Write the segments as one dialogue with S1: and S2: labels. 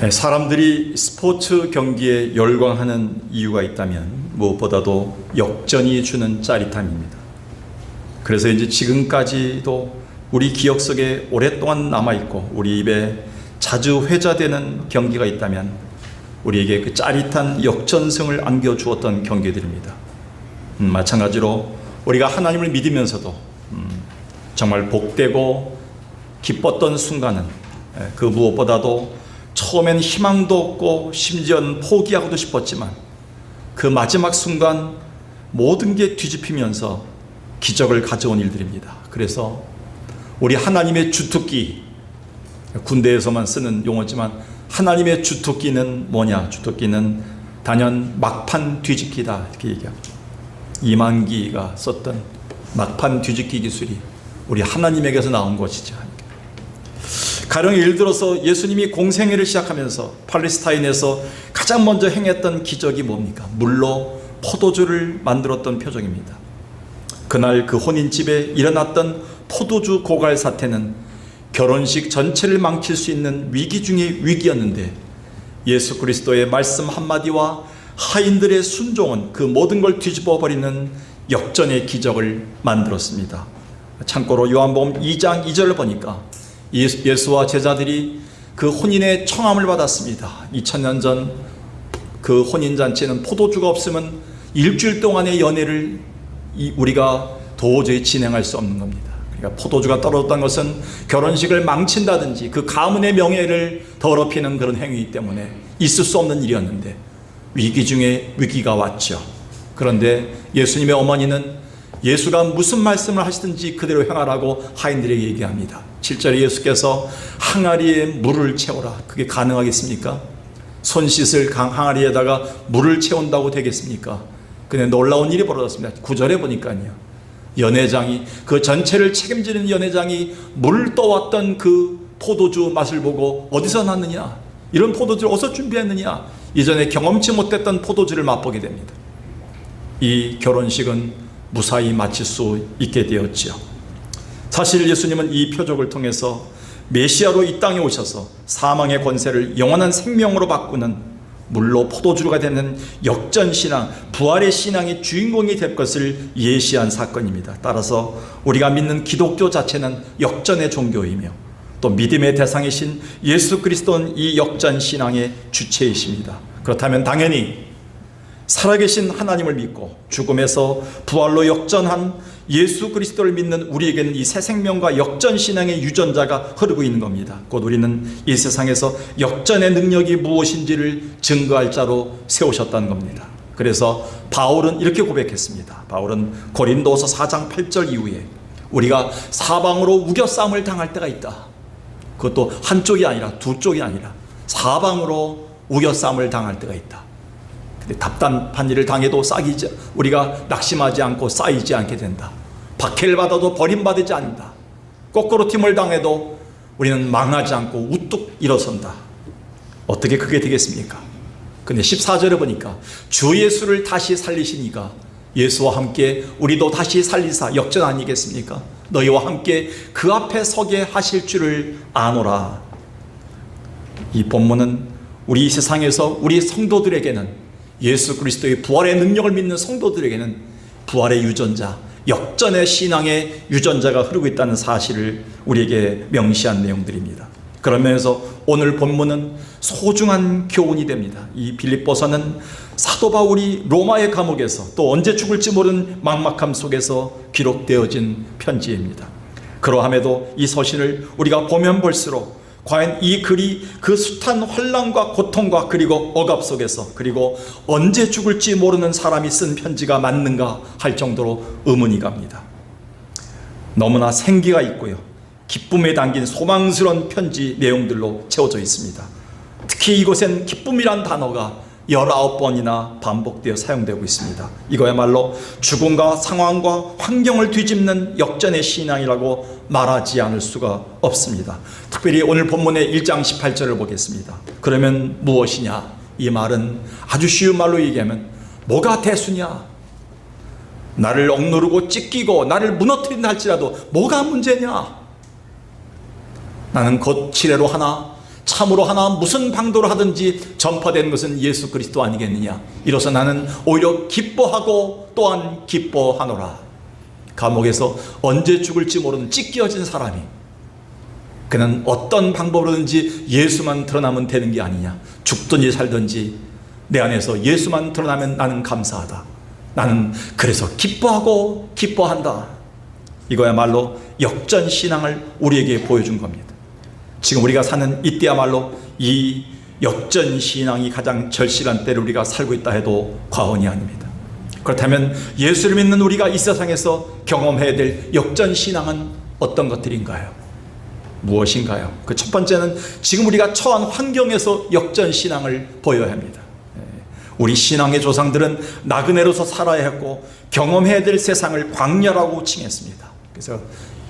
S1: 사람들이 스포츠 경기에 열광하는 이유가 있다면 무엇보다도 역전이 주는 짜릿함입니다. 그래서 이제 지금까지도 우리 기억 속에 오랫동안 남아있고 우리 입에 자주 회자되는 경기가 있다면 우리에게 그 짜릿한 역전승을 안겨주었던 경기들입니다. 마찬가지로 우리가 하나님을 믿으면서도 정말 복되고 기뻤던 순간은 그 무엇보다도 처음엔 희망도 없고 심지어는 포기하고도 싶었지만 그 마지막 순간 모든 게 뒤집히면서 기적을 가져온 일들입니다. 그래서 우리 하나님의 주특기, 군대에서만 쓰는 용어지만 하나님의 주특기는 뭐냐? 주특기는 단연 막판 뒤집기다 이렇게 얘기합니다. 이만기가 썼던 막판 뒤집기 기술이 우리 하나님에게서 나온 것이죠. 가령 예를 들어서 예수님이 공생애를 시작하면서 팔레스타인에서 가장 먼저 행했던 기적이 뭡니까? 물로 포도주를 만들었던 표적입니다. 그날 그 혼인집에 일어났던 포도주 고갈 사태는 결혼식 전체를 망칠 수 있는 위기 중의 위기였는데 예수 그리스도의 말씀 한마디와 하인들의 순종은 그 모든 걸 뒤집어 버리는 역전의 기적을 만들었습니다. 참고로 요한복음 2장 2절을 보니까 예수와 제자들이 그 혼인의 청함을 받았습니다. 2000년 전 그 혼인잔치는 포도주가 없으면 일주일 동안의 연애를 우리가 도저히 진행할 수 없는 겁니다. 그러니까 포도주가 떨어졌다는 것은 결혼식을 망친다든지 그 가문의 명예를 더럽히는 그런 행위이기 때문에 있을 수 없는 일이었는데 위기 중에 위기가 왔죠. 그런데 예수님의 어머니는 예수가 무슨 말씀을 하시든지 그대로 행하라고 하인들에게 얘기합니다. 7절에 예수께서 항아리에 물을 채워라. 그게 가능하겠습니까? 손 씻을 항아리에다가 물을 채운다고 되겠습니까? 근데 놀라운 일이 벌어졌습니다. 9절에 보니까요. 연회장이 그 전체를 책임지는 연회장이 물 떠왔던 그 포도주 맛을 보고 어디서 났느냐? 이런 포도주를 어디서 준비했느냐? 이전에 경험치 못했던 포도주를 맛보게 됩니다. 이 결혼식은 무사히 마칠 수 있게 되었지요. 사실 예수님은 이 표적을 통해서 메시아로 이 땅에 오셔서 사망의 권세를 영원한 생명으로 바꾸는 물로 포도주가 되는 역전신앙, 부활의 신앙의 주인공이 될 것을 예시한 사건입니다. 따라서 우리가 믿는 기독교 자체는 역전의 종교이며 또 믿음의 대상이신 예수 그리스도는 이 역전신앙의 주체이십니다. 그렇다면 당연히 살아계신 하나님을 믿고 죽음에서 부활로 역전한 예수 그리스도를 믿는 우리에게는 이 새 생명과 역전신앙의 유전자가 흐르고 있는 겁니다. 곧 우리는 이 세상에서 역전의 능력이 무엇인지를 증거할 자로 세우셨다는 겁니다. 그래서 바울은 이렇게 고백했습니다. 바울은 고린도서 4장 8절 이후에 우리가 사방으로 우겨싸움을 당할 때가 있다. 그것도 한쪽이 아니라 두 쪽이 아니라 사방으로 우겨싸움을 당할 때가 있다. 답답한 일을 당해도 우리가 낙심하지 않고 쌓이지 않게 된다. 박해를 받아도 버림받지 않는다. 거꾸로 팀을 당해도 우리는 망하지 않고 우뚝 일어선다. 어떻게 그게 되겠습니까? 근데 14절에 보니까 주 예수를 다시 살리시니까 예수와 함께 우리도 다시 살리사 역전 아니겠습니까? 너희와 함께 그 앞에 서게 하실 줄을 아노라. 이 본문은 우리 세상에서 우리 성도들에게는 예수 그리스도의 부활의 능력을 믿는 성도들에게는 부활의 유전자, 역전의 신앙의 유전자가 흐르고 있다는 사실을 우리에게 명시한 내용들입니다. 그런 면에서 오늘 본문은 소중한 교훈이 됩니다. 이 빌립보서는 사도 바울이 로마의 감옥에서 또 언제 죽을지 모르는 막막함 속에서 기록되어진 편지입니다. 그러함에도 이 서신을 우리가 보면 볼수록 과연 이 글이 그 숱한 환난과 고통과 그리고 억압 속에서 그리고 언제 죽을지 모르는 사람이 쓴 편지가 맞는가 할 정도로 의문이 갑니다. 너무나 생기가 있고요. 기쁨에 담긴 소망스러운 편지 내용들로 채워져 있습니다. 특히 이곳엔 기쁨이란 단어가 19번이나 반복되어 사용되고 있습니다. 이거야말로 죽음과 상황과 환경을 뒤집는 역전의 신앙이라고 말하지 않을 수가 없습니다. 특별히 오늘 본문의 1장 18절을 보겠습니다. 그러면 무엇이냐? 이 말은 아주 쉬운 말로 얘기하면 뭐가 대수냐? 나를 억누르고 찢기고 나를 무너뜨린다 할지라도 뭐가 문제냐? 나는 곧 지뢰로 하나 참으로 하나 무슨 방도로 하든지 전파된 것은 예수 그리스도 아니겠느냐. 이로써 나는 오히려 기뻐하고 또한 기뻐하노라. 감옥에서 언제 죽을지 모르는 찢겨진 사람이, 그는 어떤 방법으로든지 예수만 드러나면 되는 게 아니냐. 죽든지 살든지 내 안에서 예수만 드러나면 나는 감사하다. 나는 그래서 기뻐하고 기뻐한다. 이거야말로 역전신앙을 우리에게 보여준 겁니다. 지금 우리가 사는 이때야말로 이 역전신앙이 가장 절실한 때를 우리가 살고 있다 해도 과언이 아닙니다. 그렇다면 예수를 믿는 우리가 이 세상에서 경험해야 될 역전신앙은 어떤 것들인가요? 무엇인가요? 그 첫 번째는 지금 우리가 처한 환경에서 역전신앙을 보여야 합니다. 우리 신앙의 조상들은 나그네로서 살아야 했고 경험해야 될 세상을 광야라고 칭했습니다. 그래서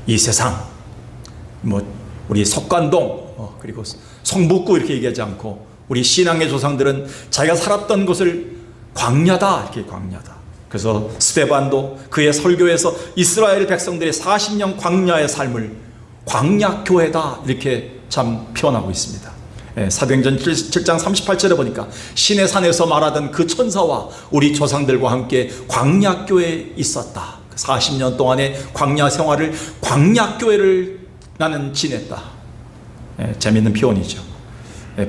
S1: 이 세상, 우리 석관동, 그리고 성북구 이렇게 얘기하지 않고 우리 신앙의 조상들은 자기가 살았던 곳을 광야다, 이렇게 광야다. 그래서 스데반도 그의 설교에서 이스라엘 백성들의 40년 광야의 삶을 광야교회다, 이렇게 참 표현하고 있습니다. 사도행전 7장 38절에 보니까 신의 산에서 말하던 그 천사와 우리 조상들과 함께 광야교회에 있었다. 40년 동안의 광야 생활을 광야교회를 나는 지냈다. 재미있는 표현이죠.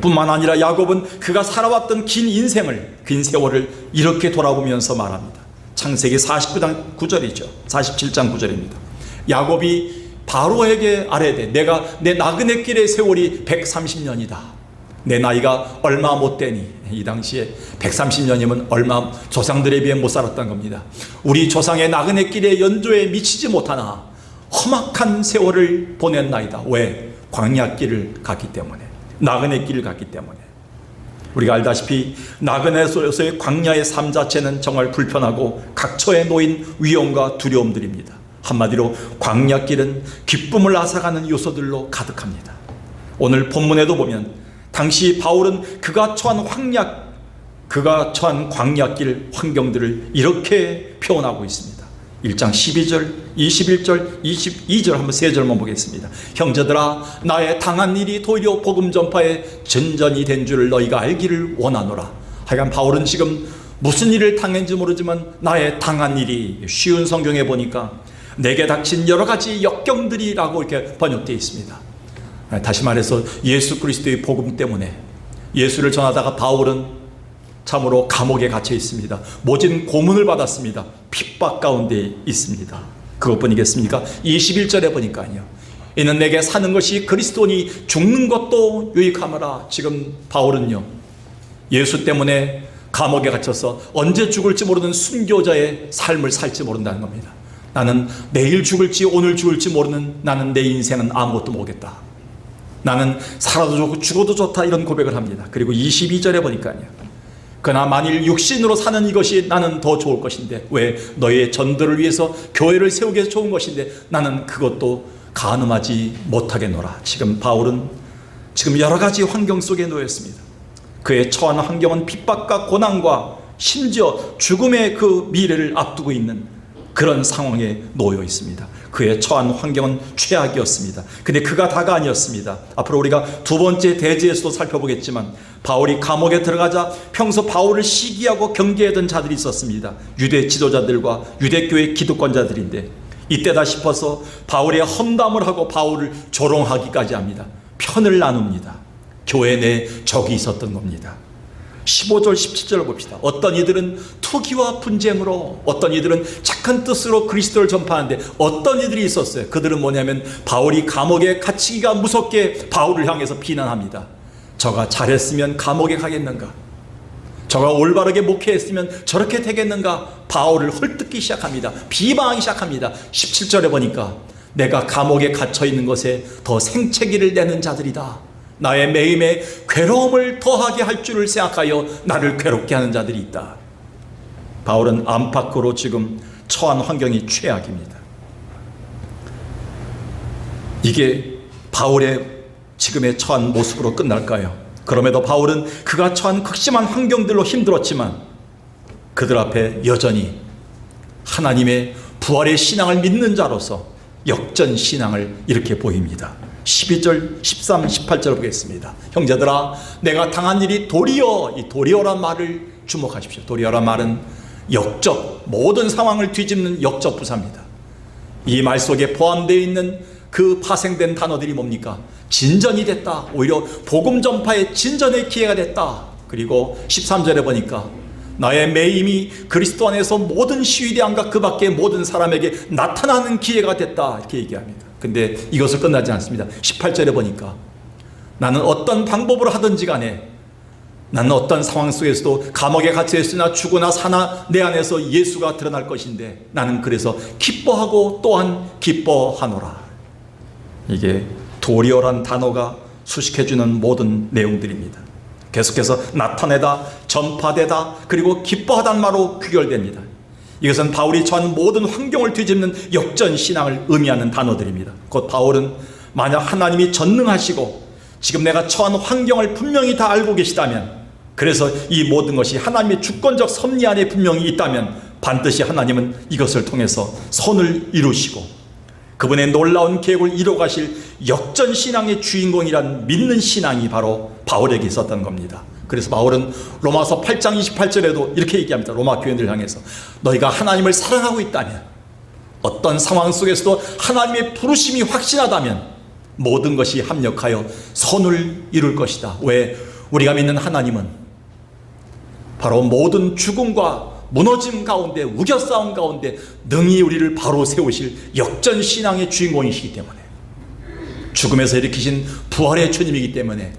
S1: 뿐만 아니라 야곱은 그가 살아왔던 긴 인생을, 긴 세월을 이렇게 돌아보면서 말합니다. 창세기 49장 9절이죠. 47장 9절입니다. 야곱이 바로에게 아뢰되 내가 내 나그네 길의 세월이 130년이다. 내 나이가 얼마 못 되니. 이 당시에 130년이면 얼마 조상들에 비해 못 살았던 겁니다. 우리 조상의 나그네 길의 연조에 미치지 못하나 험악한 세월을 보냈나이다. 왜? 광야길을 갔기 때문에, 나그네 길을 갔기 때문에. 우리가 알다시피 나그네로서의 광야의 삶 자체는 정말 불편하고 각처에 놓인 위험과 두려움들입니다. 한마디로 광야길은 기쁨을 앗아가는 요소들로 가득합니다. 오늘 본문에도 보면 당시 바울은 그가 처한 광야길 환경들을 이렇게 표현하고 있습니다. 1장 12절, 21절, 22절 한번 세 절만 보겠습니다. 형제들아, 나의 당한 일이 도리어 복음 전파의 전전이 된 줄을 너희가 알기를 원하노라. 하여간 바울은 지금 무슨 일을 당했는지 모르지만 나의 당한 일이, 쉬운 성경에 보니까 내게 닥친 여러 가지 역경들이라고 이렇게 번역되어 있습니다. 다시 말해서 예수 그리스도의 복음 때문에 예수를 전하다가 바울은 참으로 감옥에 갇혀 있습니다. 모진 고문을 받았습니다. 핍박 가운데 있습니다. 그것뿐이겠습니까? 21절에 보니까요, 이는 내게 사는 것이 그리스도니 죽는 것도 유익하므라. 지금 바울은요, 예수 때문에 감옥에 갇혀서 언제 죽을지 모르는 순교자의 삶을 살지 모른다는 겁니다. 나는 내일 죽을지 오늘 죽을지 모르는, 나는 내 인생은 아무것도 모르겠다. 나는 살아도 좋고 죽어도 좋다, 이런 고백을 합니다. 그리고 22절에 보니까요, 그러나 만일 육신으로 사는 이것이 나는 더 좋을 것인데, 왜? 너희의 전도를 위해서 교회를 세우기 위해서 좋은 것인데 나는 그것도 가늠하지 못하겠노라. 지금 바울은 지금 여러 가지 환경 속에 놓였습니다. 그의 처한 환경은 핍박과 고난과 심지어 죽음의 그 미래를 앞두고 있는 그런 상황에 놓여 있습니다. 그의 처한 환경은 최악이었습니다. 근데 그가 다가 아니었습니다. 앞으로 우리가 두 번째 대지에서도 살펴보겠지만 바울이 감옥에 들어가자 평소 바울을 시기하고 경계하던 자들이 있었습니다. 유대 지도자들과 유대교회 기득권자들인데 이때다 싶어서 바울의 험담을 하고 바울을 조롱하기까지 합니다. 편을 나눕니다. 교회 내에 적이 있었던 겁니다. 15절 17절을 봅시다. 어떤 이들은 투기와 분쟁으로, 어떤 이들은 착한 뜻으로 그리스도를 전파하는데 어떤 이들이 있었어요. 그들은 뭐냐면 바울이 감옥에 갇히기가 무섭게 바울을 향해서 비난합니다. 저가 잘했으면 감옥에 가겠는가? 저가 올바르게 목회했으면 저렇게 되겠는가? 바울을 헐뜯기 시작합니다. 비방하기 시작합니다. 17절에 보니까 내가 감옥에 갇혀있는 것에 더 생채기를 내는 자들이다. 나의 매임에 괴로움을 더하게 할 줄을 생각하여 나를 괴롭게 하는 자들이 있다. 바울은 안팎으로 지금 처한 환경이 최악입니다. 이게 바울의 지금의 처한 모습으로 끝날까요? 그럼에도 바울은 그가 처한 극심한 환경들로 힘들었지만 그들 앞에 여전히 하나님의 부활의 신앙을 믿는 자로서 역전 신앙을 이렇게 보입니다. 12절, 13, 18절 보겠습니다. 형제들아, 내가 당한 일이 도리어, 이 도리어란 말을 주목하십시오. 도리어란 말은 역적, 모든 상황을 뒤집는 역적 부사입니다. 이 말 속에 포함되어 있는 그 파생된 단어들이 뭡니까? 진전이 됐다. 오히려 복음 전파의 진전의 기회가 됐다. 그리고 13절에 보니까 나의 매임이 그리스도 안에서 모든 시위대왕과 그 밖의 모든 사람에게 나타나는 기회가 됐다. 이렇게 얘기합니다. 근데 이것을 끝나지 않습니다. 18절에 보니까 나는 어떤 방법으로 하든지 간에 나는 어떤 상황 속에서도 감옥에 갇혀있으나 죽으나 사나 내 안에서 예수가 드러날 것인데 나는 그래서 기뻐하고 또한 기뻐하노라. 이게 도리어란 단어가 수식해주는 모든 내용들입니다. 계속해서 나타내다, 전파되다, 그리고 기뻐하다는 말로 귀결됩니다. 이것은 바울이 처한 모든 환경을 뒤집는 역전신앙을 의미하는 단어들입니다. 곧 바울은 만약 하나님이 전능하시고 지금 내가 처한 환경을 분명히 다 알고 계시다면, 그래서 이 모든 것이 하나님의 주권적 섭리 안에 분명히 있다면 반드시 하나님은 이것을 통해서 선을 이루시고 그분의 놀라운 계획을 이루어가실 역전신앙의 주인공이란 믿는 신앙이 바로 바울에게 있었던 겁니다. 그래서 바울은 로마서 8장 28절에도 이렇게 얘기합니다. 로마 교인들을 향해서 너희가 하나님을 사랑하고 있다면, 어떤 상황 속에서도 하나님의 부르심이 확신하다면 모든 것이 합력하여 선을 이룰 것이다. 왜? 우리가 믿는 하나님은 바로 모든 죽음과 무너짐 가운데, 우겨싸움 가운데 능히 우리를 바로 세우실 역전신앙의 주인공이시기 때문에, 죽음에서 일으키신 부활의 주님이기 때문에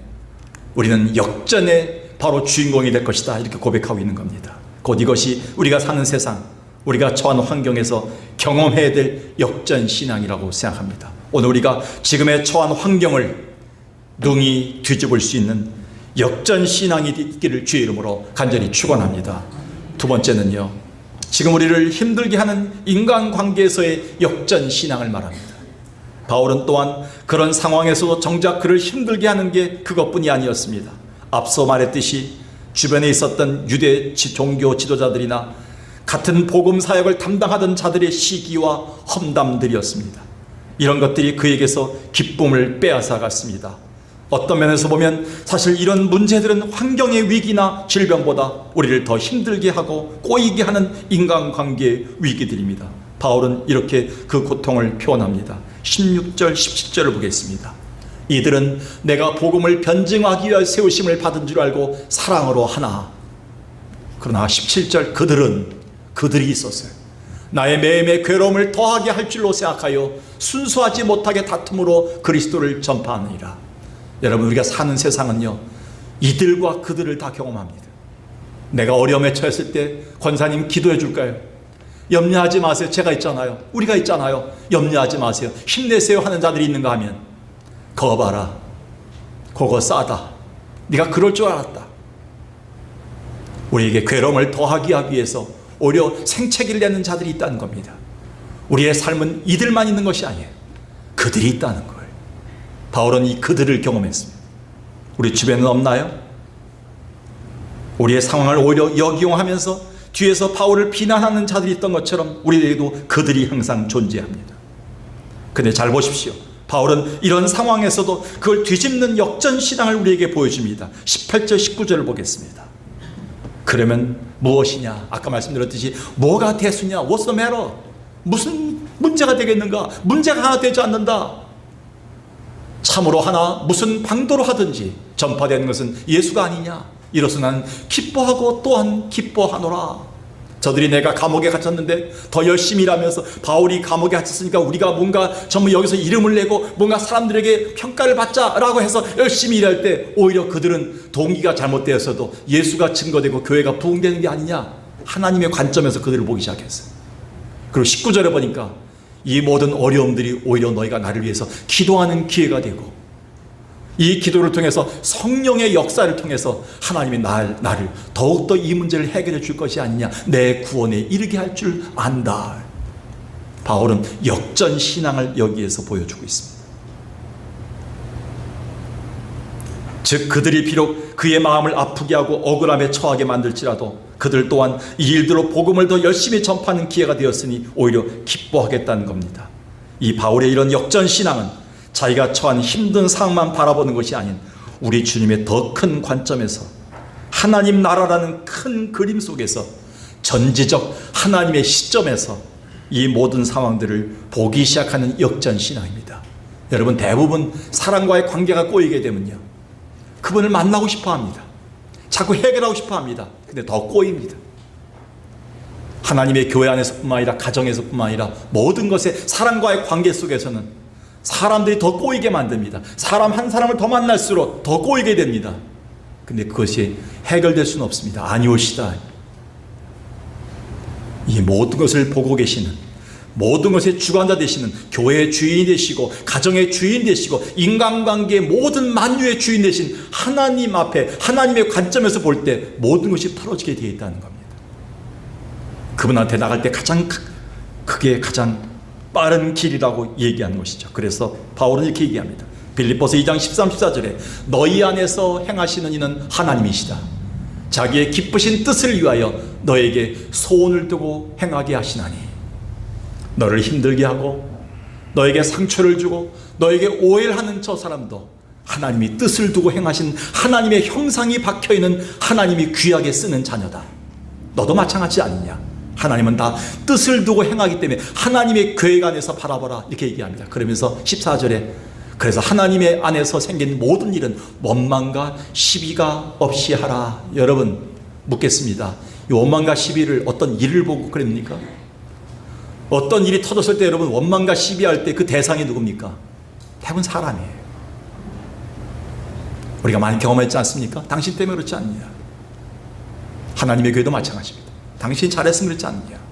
S1: 우리는 역전의 바로 주인공이 될 것이다. 이렇게 고백하고 있는 겁니다. 곧 이것이 우리가 사는 세상, 우리가 처한 환경에서 경험해야 될 역전신앙이라고 생각합니다. 오늘 우리가 지금의 처한 환경을 능히 뒤집을 수 있는 역전신앙이 있기를 주의 이름으로 간절히 축원합니다. 두 번째는요, 지금 우리를 힘들게 하는 인간관계에서의 역전신앙을 말합니다. 바울은 또한 그런 상황에서도 정작 그를 힘들게 하는 게 그것뿐이 아니었습니다. 앞서 말했듯이 주변에 있었던 유대 종교 지도자들이나 같은 복음 사역을 담당하던 자들의 시기와 험담들이었습니다. 이런 것들이 그에게서 기쁨을 빼앗아 갔습니다. 어떤 면에서 보면 사실 이런 문제들은 환경의 위기나 질병보다 우리를 더 힘들게 하고 꼬이게 하는 인간관계의 위기들입니다. 바울은 이렇게 그 고통을 표현합니다. 16절 17절을 보겠습니다. 이들은 내가 복음을 변증하기 위하여 세우심을 받은 줄 알고 사랑으로 하나. 그러나 17절 그들이 있었어요. 나의 매임의 괴로움을 더하게 할 줄로 생각하여 순수하지 못하게 다툼으로 그리스도를 전파하느니라. 여러분, 우리가 사는 세상은요, 이들과 그들을 다 경험합니다. 내가 어려움에 처했을 때 권사님 기도해 줄까요? 염려하지 마세요. 제가 있잖아요. 우리가 있잖아요. 염려하지 마세요. 힘내세요 하는 자들이 있는가 하면, 그거 봐라, 그거 싸다, 네가 그럴 줄 알았다. 우리에게 괴로움을 더하기 위해서 오히려 생채기를 내는 자들이 있다는 겁니다. 우리의 삶은 이들만 있는 것이 아니에요. 그들이 있다는 거예요. 바울은 이 그들을 경험했습니다. 우리 주변에는 없나요? 우리의 상황을 오히려 역이용하면서 뒤에서 바울을 비난하는 자들이 있던 것처럼 우리에게도 그들이 항상 존재합니다. 근데 잘 보십시오. 바울은 이런 상황에서도 그걸 뒤집는 역전신앙을 우리에게 보여줍니다. 18절 19절을 보겠습니다. 그러면 무엇이냐? 아까 말씀드렸듯이 뭐가 대수냐? What's the matter? 무슨 문제가 되겠는가? 문제가 하나 되지 않는다. 참으로 하나 무슨 방도로 하든지 전파되는 것은 예수가 아니냐? 이로써 나는 기뻐하고 또한 기뻐하노라. 저들이 내가 감옥에 갇혔는데 더 열심히 일하면서, 바울이 감옥에 갇혔으니까 우리가 뭔가 전부 여기서 이름을 내고 뭔가 사람들에게 평가를 받자라고 해서 열심히 일할 때 오히려 그들은 동기가 잘못되었어도 예수가 증거되고 교회가 부흥되는 게 아니냐, 하나님의 관점에서 그들을 보기 시작했어요. 그리고 19절에 보니까 이 모든 어려움들이 오히려 너희가 나를 위해서 기도하는 기회가 되고, 이 기도를 통해서 성령의 역사를 통해서 하나님이 나를 더욱더 이 문제를 해결해 줄 것이 아니냐, 내 구원에 이르게 할 줄 안다. 바울은 역전신앙을 여기에서 보여주고 있습니다. 즉 그들이 비록 그의 마음을 아프게 하고 억울함에 처하게 만들지라도 그들 또한 이 일들로 복음을 더 열심히 전파하는 기회가 되었으니 오히려 기뻐하겠다는 겁니다. 이 바울의 이런 역전신앙은 자기가 처한 힘든 상황만 바라보는 것이 아닌 우리 주님의 더 큰 관점에서 하나님 나라라는 큰 그림 속에서 전지적 하나님의 시점에서 이 모든 상황들을 보기 시작하는 역전신앙입니다. 여러분, 대부분 사람과의 관계가 꼬이게 되면요, 그분을 만나고 싶어 합니다. 자꾸 해결하고 싶어 합니다. 근데 더 꼬입니다. 하나님의 교회 안에서뿐만 아니라 가정에서뿐만 아니라 모든 것에 사람과의 관계 속에서는 사람들이 더 꼬이게 만듭니다. 사람 한 사람을 더 만날수록 더 꼬이게 됩니다. 근데 그것이 해결될 수는 없습니다. 아니올시다. 이 모든 것을 보고 계시는, 모든 것의 주관자 되시는, 교회의 주인이 되시고 가정의 주인 되시고 인간관계의 모든 만유의 주인 되신 하나님 앞에, 하나님의 관점에서 볼 때 모든 것이 풀어지게 되어 있다는 겁니다. 그분한테 나갈 때 그게 가장 빠른 길이라고 얘기하는 것이죠. 그래서 바울은 이렇게 얘기합니다. 빌립보서 2장 13, 14절에 너희 안에서 행하시는 이는 하나님이시다. 자기의 기쁘신 뜻을 위하여 너에게 소원을 두고 행하게 하시나니, 너를 힘들게 하고 너에게 상처를 주고 너에게 오해를 하는 저 사람도 하나님이 뜻을 두고 행하신 하나님의 형상이 박혀있는 하나님이 귀하게 쓰는 자녀다. 너도 마찬가지 아니냐. 하나님은 다 뜻을 두고 행하기 때문에 하나님의 계획 안에서 바라보라, 이렇게 얘기합니다. 그러면서 14절에 그래서 하나님의 안에서 생긴 모든 일은 원망과 시비가 없이 하라. 여러분, 묻겠습니다. 이 원망과 시비를 어떤 일을 보고 그럽니까? 어떤 일이 터졌을 때 여러분 원망과 시비할 때 그 대상이 누굽니까? 대부분 사람이에요. 우리가 많이 경험했지 않습니까? 당신 때문에 그렇지 않느냐. 하나님의 교회도 마찬가지입니다. 당신이 잘했으면 그렇지 않느냐.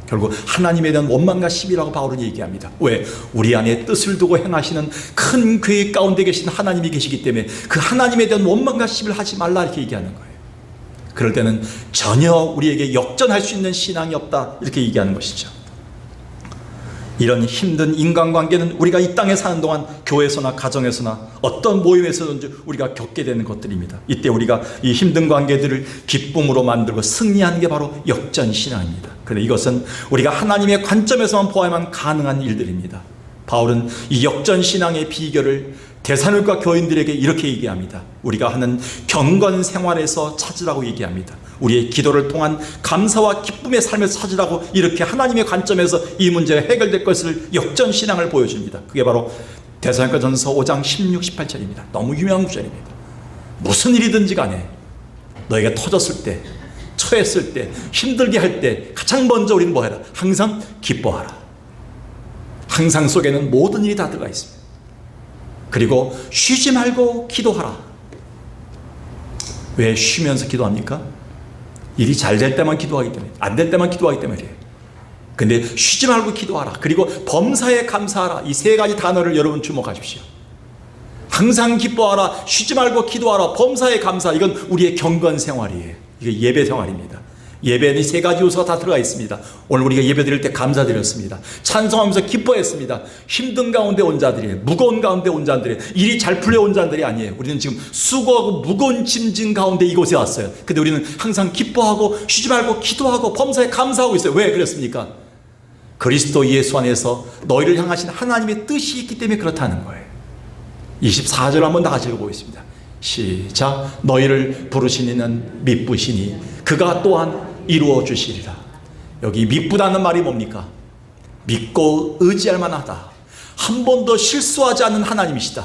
S1: 결국 하나님에 대한 원망과 시비라고 바울은 얘기합니다. 왜? 우리 안에 뜻을 두고 행하시는 큰 계획 가운데 계신 하나님이 계시기 때문에 그 하나님에 대한 원망과 시비를 하지 말라, 이렇게 얘기하는 거예요. 그럴 때는 전혀 우리에게 역전할 수 있는 신앙이 없다, 이렇게 얘기하는 것이죠. 이런 힘든 인간관계는 우리가 이 땅에 사는 동안 교회에서나 가정에서나 어떤 모임에서든지 우리가 겪게 되는 것들입니다. 이때 우리가 이 힘든 관계들을 기쁨으로 만들고 승리하는 게 바로 역전신앙입니다. 그런데 이것은 우리가 하나님의 관점에서만 보아야만 가능한 일들입니다. 바울은 이 역전신앙의 비결을 데살로니가 교인들에게 이렇게 얘기합니다. 우리가 하는 경건 생활에서 찾으라고 얘기합니다. 우리의 기도를 통한 감사와 기쁨의 삶에서 찾으라고 이렇게 하나님의 관점에서 이 문제가 해결될 것을 역전신앙을 보여줍니다. 그게 바로 데살로니가전서 5장 16, 18절입니다. 너무 유명한 구절입니다. 무슨 일이든지 간에 너희가 터졌을 때, 처했을 때, 힘들게 할 때 가장 먼저 우리는 뭐 해라? 항상 기뻐하라. 항상 속에는 모든 일이 다 들어가 있습니다. 그리고 쉬지 말고 기도하라. 왜 쉬면서 기도합니까? 일이 잘 될 때만 기도하기 때문에, 안 될 때만 기도하기 때문이에요. 근데 쉬지 말고 기도하라. 그리고 범사에 감사하라. 이 세 가지 단어를 여러분 주목하십시오. 항상 기뻐하라, 쉬지 말고 기도하라, 범사에 감사. 이건 우리의 경건 생활이에요. 이게 예배 생활입니다. 예배는 이 세 가지 요소가 다 들어가 있습니다. 오늘 우리가 예배 드릴 때 감사드렸습니다. 찬송하면서 기뻐했습니다. 힘든 가운데 온 자들이에요. 무거운 가운데 온 자들이에요. 일이 잘 풀려온 자들이 아니에요. 우리는 지금 수고하고 무거운 짐진 가운데 이곳에 왔어요. 근데 우리는 항상 기뻐하고 쉬지 말고 기도하고 범사에 감사하고 있어요. 왜 그렇습니까? 그리스도 예수 안에서 너희를 향하신 하나님의 뜻이 있기 때문에 그렇다는 거예요. 24절 한번 다 같이 읽어보겠습니다. 시작. 너희를 부르신 이는 미쁘시니 그가 또한 이루어 주시리라. 여기 미쁘다는 말이 뭡니까? 믿고 의지할 만하다. 한 번도 실수하지 않는 하나님이시다.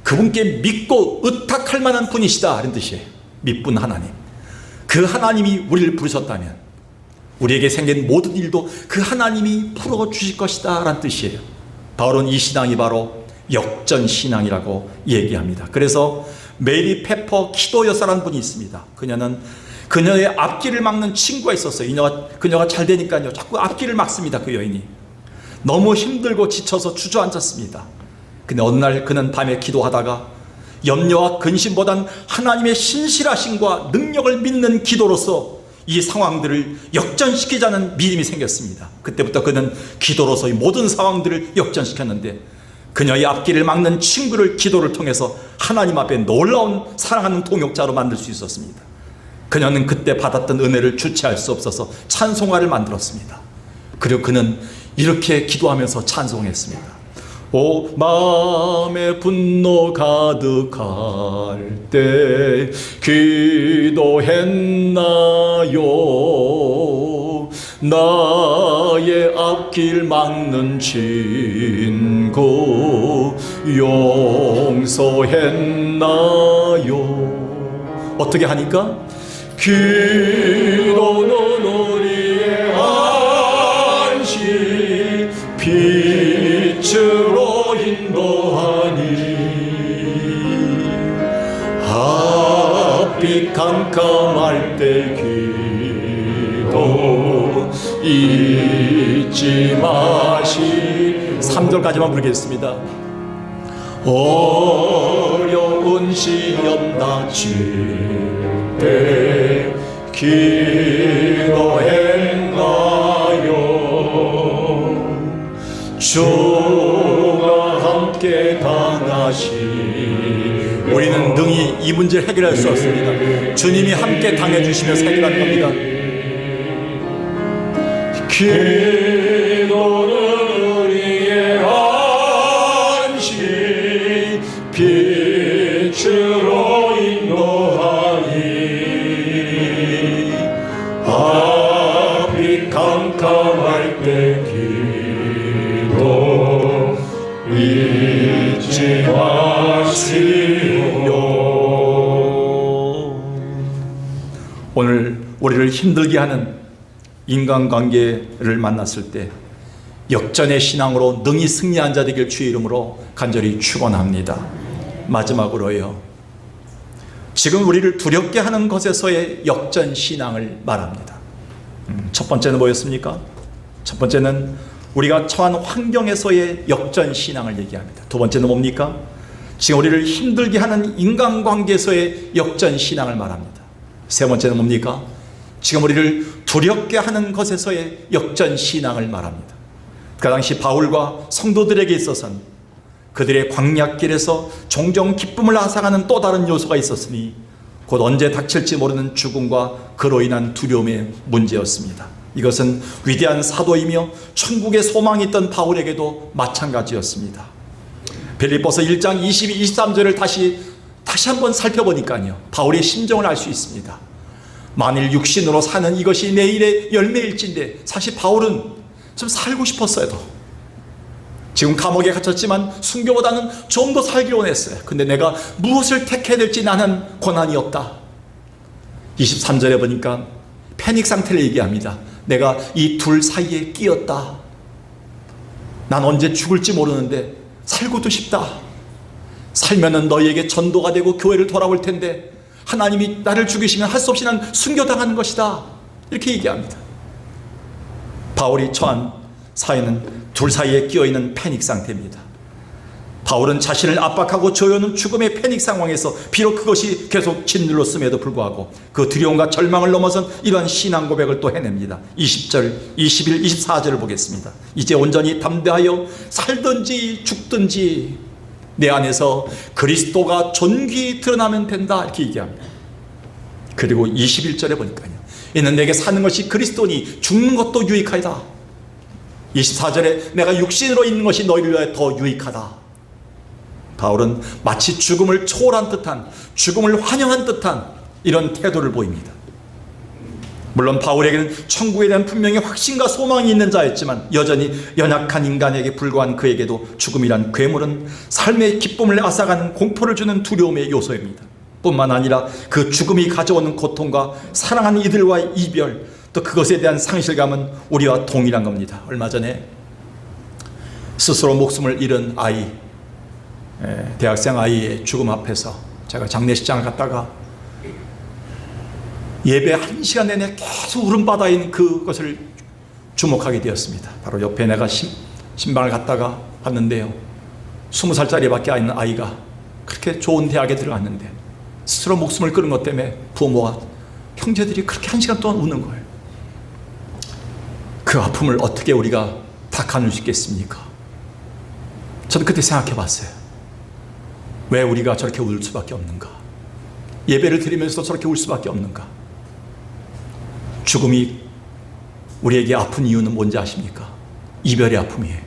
S1: 그분께 믿고 의탁할 만한 분이시다, 이런 뜻이에요. 미쁜 하나님. 그 하나님이 우리를 부르셨다면 우리에게 생긴 모든 일도 그 하나님이 풀어주실 것이다, 라는 뜻이에요. 바울은 이 신앙이 바로 역전신앙이라고 얘기합니다. 그래서 메리 페퍼 키도 여사라는 분이 있습니다. 그녀는 그녀의 앞길을 막는 친구가 있었어요. 그녀가 잘 되니까요, 자꾸 앞길을 막습니다. 그 여인이 너무 힘들고 지쳐서 주저앉았습니다. 근데 어느 날 그는 밤에 기도하다가 염려와 근심보단 하나님의 신실하심과 능력을 믿는 기도로서 이 상황들을 역전시키자는 믿음이 생겼습니다. 그때부터 그는 기도로서 이 모든 상황들을 역전시켰는데, 그녀의 앞길을 막는 친구를 기도를 통해서 하나님 앞에 놀라운 사랑하는 동역자로 만들 수 있었습니다. 그녀는 그때 받았던 은혜를 주체할 수 없어서 찬송가를 만들었습니다. 그리고 그는 이렇게 기도하면서 찬송했습니다. 오 마음에 분노 가득할 때 기도했나요? 나의 앞길 막는 친구 용서했나요? 어떻게 하니까? 기도는 우리의 안식 빛으로 인도하니 앞이 캄캄할 때 기도 잊지 마시. 3절까지만 부르겠습니다. 어려운 시험 닥칠 때 기도했나요? 주가 함께 당하시. 우리는 능히 이 문제를 해결할 수 없습니다. 주님이 함께 당해주시면서 해결하는 겁니다. 기도는 우리의 안식 빛으로 인도하니 앞이 캄캄할 때 기도 잊지 마시오. 오늘 우리를 힘들게 하는 인간관계를 만났을 때 역전의 신앙으로 능히 승리한 자 되길 주의 이름으로 간절히 축원합니다. 마지막으로요, 지금 우리를 두렵게 하는 것에서의 역전 신앙을 말합니다. 첫 번째는 뭐였습니까? 첫 번째는 우리가 처한 환경에서의 역전 신앙을 얘기합니다. 두 번째는 뭡니까? 지금 우리를 힘들게 하는 인간관계에서의 역전 신앙을 말합니다. 세 번째는 뭡니까? 지금 우리를 두렵게 하는 것에서의 역전 신앙을 말합니다. 그 당시 바울과 성도들에게 있어서는 그들의 광야길에서 종종 기쁨을 앗아가는 또 다른 요소가 있었으니 곧 언제 닥칠지 모르는 죽음과 그로 인한 두려움의 문제였습니다. 이것은 위대한 사도이며 천국의 소망이 있던 바울에게도 마찬가지였습니다. 빌립보서 1장 22, 23절을 다시 한번 살펴보니까요, 바울의 심정을 알 수 있습니다. 만일 육신으로 사는 이것이 내일의 열매일진데, 사실 바울은 좀 살고 싶었어요. 지금 감옥에 갇혔지만 순교보다는 좀 더 살기를 원했어요. 근데 내가 무엇을 택해야 될지 나는 권한이 없다. 23절에 보니까 패닉 상태를 얘기합니다. 내가 이 둘 사이에 끼었다. 난 언제 죽을지 모르는데 살고도 싶다. 살면은 너희에게 전도가 되고 교회를 돌아올 텐데 하나님이 나를 죽이시면 할 수 없이 난 순교당하는 것이다. 이렇게 얘기합니다. 바울이 처한 사회는 둘 사이에 끼어있는 패닉 상태입니다. 바울은 자신을 압박하고 조여오는 죽음의 패닉 상황에서 비록 그것이 계속 짓눌렀음에도 불구하고 그 두려움과 절망을 넘어선 이러한 신앙 고백을 또 해냅니다. 20절, 21, 24절을 보겠습니다. 이제 온전히 담대하여 살든지 죽든지 내 안에서 그리스도가 존귀히 드러나면 된다. 이렇게 얘기합니다. 그리고 21절에 보니까요, 이는 내게 사는 것이 그리스도니 죽는 것도 유익하다. 24절에 내가 육신으로 있는 것이 너희를 위하여 더 유익하다. 바울은 마치 죽음을 초월한 듯한, 죽음을 환영한 듯한 이런 태도를 보입니다. 물론 바울에게는 천국에 대한 분명히 확신과 소망이 있는 자였지만 여전히 연약한 인간에게 불과한 그에게도 죽음이란 괴물은 삶의 기쁨을 앗아가는 공포를 주는 두려움의 요소입니다. 뿐만 아니라 그 죽음이 가져오는 고통과 사랑하는 이들과의 이별, 또 그것에 대한 상실감은 우리와 동일한 겁니다. 얼마 전에 스스로 목숨을 잃은 아이, 대학생 아이의 죽음 앞에서 제가 장례식장을 갔다가 예배 1시간 내내 계속 울음바다에 있는 그것을 주목하게 되었습니다. 바로 옆에 내가 신방을 갔다가 봤는데요, 20살짜리 밖에 안 있는 아이가 그렇게 좋은 대학에 들어갔는데 스스로 목숨을 끊은 것 때문에 부모와 형제들이 그렇게 1시간 동안 우는 거예요. 그 아픔을 어떻게 우리가 다 가눌 수 있겠습니까? 저는 그때 생각해 봤어요. 왜 우리가 저렇게 울 수밖에 없는가? 예배를 드리면서 저렇게 울 수밖에 없는가? 죽음이 우리에게 아픈 이유는 뭔지 아십니까? 이별의 아픔이에요.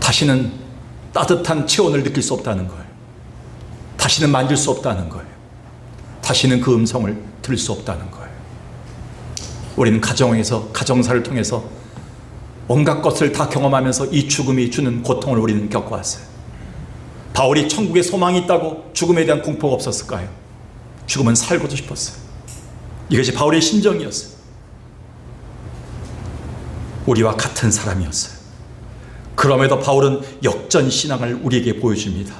S1: 다시는 따뜻한 체온을 느낄 수 없다는 거예요. 다시는 만질 수 없다는 거예요. 다시는 그 음성을 들을 수 없다는 거예요. 우리는 가정에서, 가정사를 통해서 온갖 것을 다 경험하면서 이 죽음이 주는 고통을 우리는 겪어왔어요. 바울이 천국에 소망이 있다고 죽음에 대한 공포가 없었을까요? 죽음은 살고도 싶었어요. 이것이 바울의 심정이었어요. 우리와 같은 사람이었어요. 그럼에도 바울은 역전신앙을 우리에게 보여줍니다.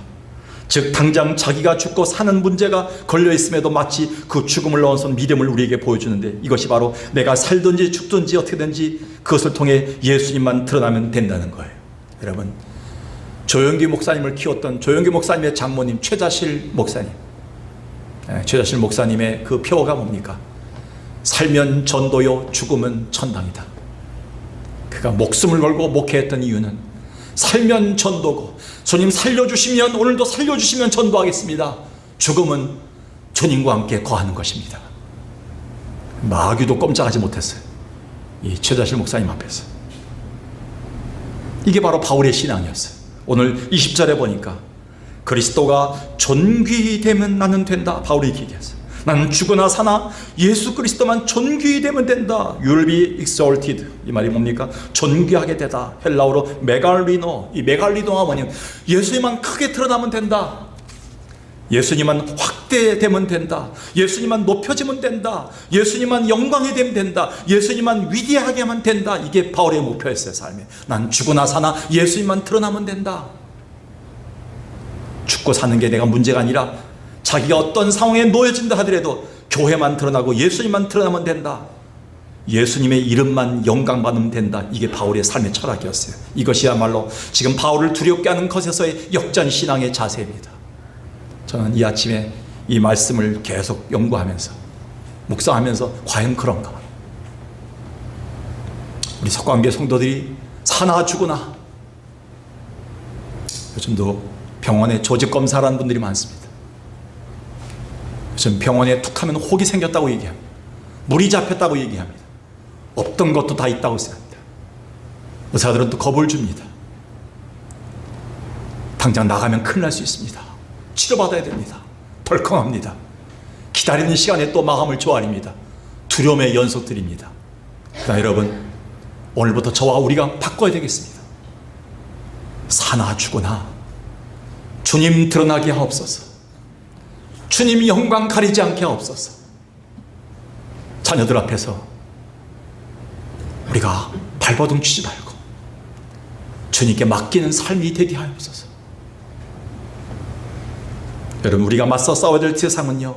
S1: 즉 당장 자기가 죽고 사는 문제가 걸려있음에도 마치 그 죽음을 넘어선 믿음을 우리에게 보여주는데, 이것이 바로 내가 살든지 죽든지 어떻게든지 그것을 통해 예수님만 드러나면 된다는 거예요. 여러분, 조영기 목사님을 키웠던 조영기 목사님의 장모님 최자실 목사님, 최자실 목사님의 그 표어가 뭡니까? 살면 전도요, 죽으면 천당이다. 그가 목숨을 걸고 목회했던 이유는 살면 전도고, 주님 살려주시면, 오늘도 살려주시면 전도하겠습니다. 죽음은 주님과 함께 거하는 것입니다. 마귀도 꼼짝하지 못했어요. 이 최자실 목사님 앞에서. 이게 바로 바울의 신앙이었어요. 오늘 20절에 보니까 그리스도가 존귀히 되면 나는 된다. 바울이 얘기했어요. 나는 죽으나 사나 예수 그리스도만 존귀히 되면 된다. You will be exalted. 이 말이 뭡니까? 존귀하게 되다. 헬라어로 메갈리노. 이 메갈리노가 뭐냐면 예수님만 크게 드러나면 된다. 예수님만 확대되면 된다. 예수님만 높여지면 된다. 예수님만 영광이 되면 된다. 예수님만 위대하게 하면 된다. 이게 바울의 목표였어요. 삶에. 난 죽으나 사나 예수님만 드러나면 된다. 죽고 사는 게 내가 문제가 아니라 자기가 어떤 상황에 놓여진다 하더라도 교회만 드러나고 예수님만 드러나면 된다. 예수님의 이름만 영광받으면 된다. 이게 바울의 삶의 철학이었어요. 이것이야말로 지금 바울을 두렵게 하는 것에서의 역전신앙의 자세입니다. 저는 이 아침에 이 말씀을 계속 연구하면서 묵상하면서 과연 그런가? 우리 석관교회 성도들이 사나 죽으나, 요즘도 병원에 조직검사라는 분들이 많습니다. 요즘 병원에 툭 하면 혹이 생겼다고 얘기합니다. 물이 잡혔다고 얘기합니다. 없던 것도 다 있다고 생각합니다. 의사들은 또 겁을 줍니다. 당장 나가면 큰일 날 수 있습니다. 치료받아야 됩니다. 덜컹합니다. 기다리는 시간에 또 마감을 조아립니다. 두려움의 연속들입니다. 그러나 여러분, 오늘부터 저와 우리가 바꿔야 되겠습니다. 사나 죽으나 주님 드러나게 하옵소서. 주님 영광 가리지 않게 하옵소서. 자녀들 앞에서 우리가 발버둥 치지 말고 주님께 맡기는 삶이 되게 하옵소서. 여러분, 우리가 맞서 싸워야 될 세상은요,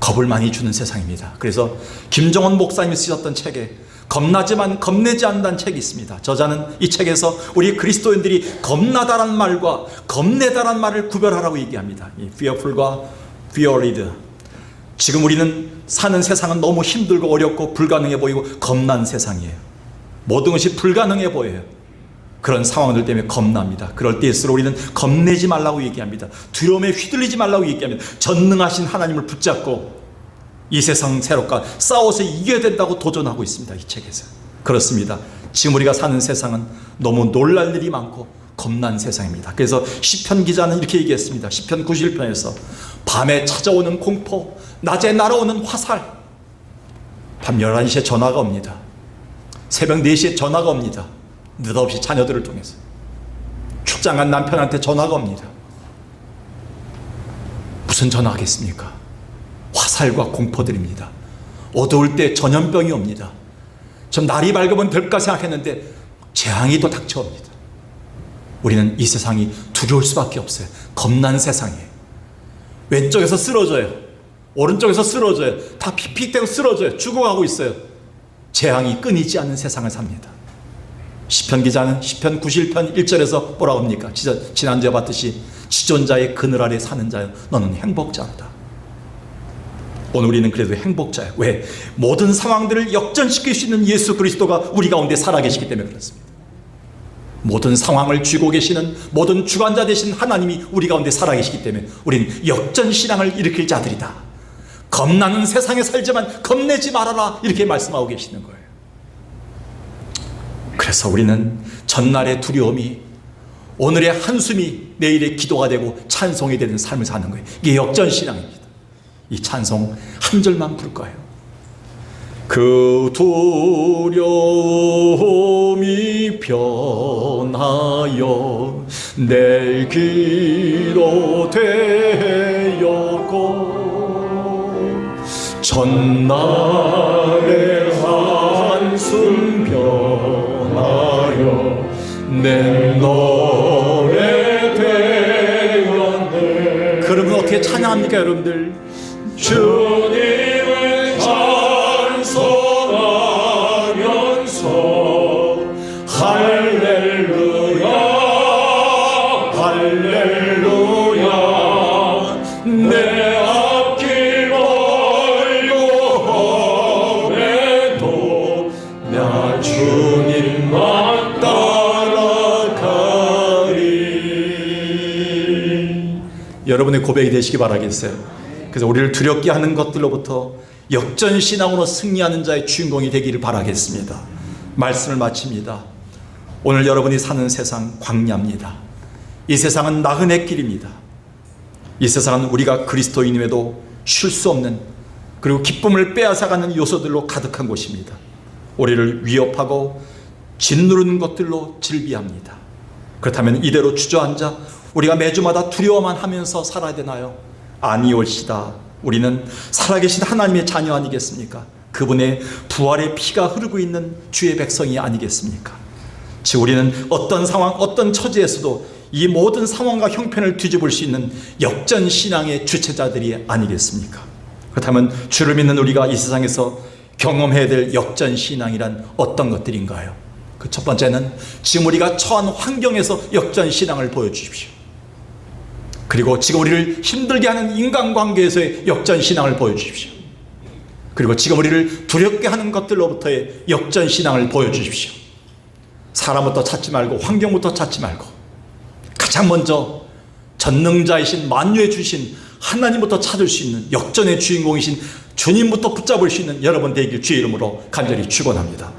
S1: 겁을 많이 주는 세상입니다. 그래서 김정원 목사님이 쓰셨던 책에 겁나지만 겁내지 않는다는 책이 있습니다. 저자는 이 책에서 우리 그리스도인들이 겁나다란 말과 겁내다란 말을 구별하라고 얘기합니다. 이 fearful과 feared. 지금 우리는 사는 세상은 너무 힘들고 어렵고 불가능해 보이고 겁난 세상이에요. 모든 것이 불가능해 보여요. 그런 상황들 때문에 겁납니다. 그럴 때일수록 우리는 겁내지 말라고 얘기합니다. 두려움에 휘둘리지 말라고 얘기합니다. 전능하신 하나님을 붙잡고 이 세상 세력과 싸워서 이겨야 된다고 도전하고 있습니다. 이 책에서. 그렇습니다. 지금 우리가 사는 세상은 너무 놀랄 일이 많고 겁난 세상입니다. 그래서 시편 기자는 이렇게 얘기했습니다. 시편 91편에서 밤에 찾아오는 공포, 낮에 날아오는 화살. 밤 11시에 전화가 옵니다. 새벽 4시에 전화가 옵니다. 느닷없이 자녀들을 통해서. 출장 간 남편한테 전화가 옵니다. 무슨 전화하겠습니까? 화살과 공포들입니다. 어두울 때 전염병이 옵니다. 좀 날이 밝으면 될까 생각했는데 재앙이 또 닥쳐옵니다. 우리는 이 세상이 두려울 수밖에 없어요. 겁난 세상이에요. 왼쪽에서 쓰러져요. 오른쪽에서 쓰러져요. 다 픽픽대고 쓰러져요. 죽어가고 있어요. 재앙이 끊이지 않는 세상을 삽니다. 시편 기자는 시편 91편 1절에서 뭐라고 합니까? 지난주에 봤듯이 지존자의 그늘 아래 사는 자여 너는 행복자로다. 오늘 우리는 그래도 행복자예요. 왜? 모든 상황들을 역전시킬 수 있는 예수 그리스도가 우리 가운데 살아계시기 때문에 그렇습니다. 모든 상황을 쥐고 계시는 모든 주관자 되신 하나님이 우리 가운데 살아계시기 때문에 우리는 역전신앙을 일으킬 자들이다. 겁나는 세상에 살지만 겁내지 말아라, 이렇게 말씀하고 계시는 거예요. 그래서 우리는 전날의 두려움이 오늘의 한숨이 내일의 기도가 되고 찬송이 되는 삶을 사는 거예요. 이게 역전신앙입니다. 이 찬송 한 절만 부를 거예요. 그 두려움이 변하여 내 기도 되었고 전날의 한숨 변하여 내 노래 되었네. 그러면 어떻게 찬양합니까 여러분들? 주님을 찬송하면서 할렐루야 할렐루야 내 앞길 멀고 험해도 나 주님만 따라가리. 여러분의 고백이 되시기 바라겠어요. 그래서 우리를 두렵게 하는 것들로부터 역전신앙으로 승리하는 자의 주인공이 되기를 바라겠습니다. 말씀을 마칩니다. 오늘 여러분이 사는 세상 광야입니다. 이 세상은 나그네 길입니다. 이 세상은 우리가 그리스도인임에도 쉴 수 없는, 그리고 기쁨을 빼앗아가는 요소들로 가득한 곳입니다. 우리를 위협하고 짓누르는 것들로 질비합니다. 그렇다면 이대로 주저앉아 우리가 매주마다 두려워만 하면서 살아야 되나요? 아니올시다. 우리는 살아계신 하나님의 자녀 아니겠습니까? 그분의 부활의 피가 흐르고 있는 주의 백성이 아니겠습니까? 즉 우리는 어떤 상황, 어떤 처지에서도 이 모든 상황과 형편을 뒤집을 수 있는 역전신앙의 주체자들이 아니겠습니까? 그렇다면 주를 믿는 우리가 이 세상에서 경험해야 될 역전신앙이란 어떤 것들인가요? 그 첫 번째는 지금 우리가 처한 환경에서 역전신앙을 보여주십시오. 그리고 지금 우리를 힘들게 하는 인간관계에서의 역전신앙을 보여주십시오. 그리고 지금 우리를 두렵게 하는 것들로부터의 역전신앙을 보여주십시오. 사람부터 찾지 말고 환경부터 찾지 말고 가장 먼저 전능자이신 만유의 주신 하나님부터 찾을 수 있는 역전의 주인공이신 주님부터 붙잡을 수 있는 여러분 되길 주의 이름으로 간절히 축원합니다.